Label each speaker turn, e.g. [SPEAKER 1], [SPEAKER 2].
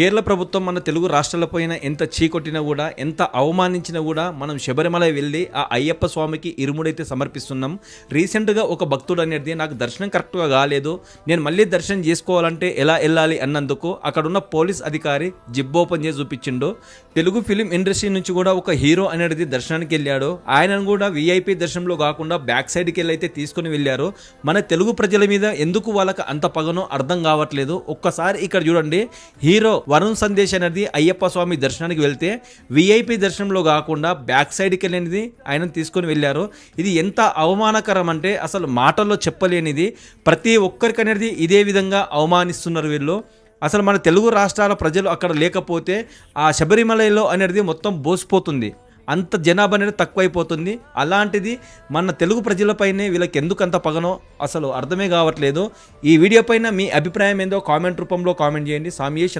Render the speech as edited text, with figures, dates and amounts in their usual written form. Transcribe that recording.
[SPEAKER 1] కేరళ ప్రభుత్వం మన తెలుగు రాష్ట్రాలపైన ఎంత చీకొట్టినా కూడా, ఎంత అవమానించినా కూడా మనం శబరిమల వెళ్ళి ఆ అయ్యప్ప స్వామికి ఇరుముడైతే సమర్పిస్తున్నాం. రీసెంట్గా ఒక భక్తుడు అనేది నాకు దర్శనం కరెక్ట్గా కాలేదు, నేను మళ్ళీ దర్శనం చేసుకోవాలంటే ఎలా వెళ్ళాలి అన్నందుకు అక్కడున్న పోలీస్ అధికారి జిప్ ఓపెన్ చేసి చూపించిండు. తెలుగు ఫిలిం ఇండస్ట్రీ నుంచి కూడా ఒక హీరో అనేది దర్శనానికి వెళ్ళాడు. ఆయనను కూడా విఐపి దర్శనంలో కాకుండా బ్యాక్ సైడ్కి వెళ్ళి అయితే తీసుకుని వెళ్ళారు. మన తెలుగు ప్రజల మీద ఎందుకు వాళ్ళకి అంత పగనో అర్థం కావట్లేదు. ఒక్కసారి ఇక్కడ చూడండి, హీరో వరుణ్ సందేశ్ అనేది అయ్యప్ప స్వామి దర్శనానికి వెళ్తే విఐపి దర్శనంలో కాకుండా బ్యాక్ సైడ్కి వెళ్ళినది ఆయన తీసుకొని వెళ్ళారు. ఇది ఎంత అవమానకరం అంటే అసలు మాటల్లో చెప్పలేనిది. ప్రతి ఒక్కరికి అనేది ఇదే విధంగా అవమానిస్తున్నారు వీళ్ళు. అసలు మన తెలుగు రాష్ట్రాల ప్రజలు అక్కడ లేకపోతే ఆ శబరిమలలో అనేది మొత్తం బోసిపోతుంది, అంత జనాభా అనేది తక్కువైపోతుంది. అలాంటిది మన తెలుగు ప్రజలపైనే వీళ్ళకి ఎందుకు అంత పగనో అసలు అర్థమే కావట్లేదు. ఈ వీడియో పైన మీ అభిప్రాయం ఏందో కామెంట్ రూపంలో కామెంట్ చేయండి. సామ్యేష్.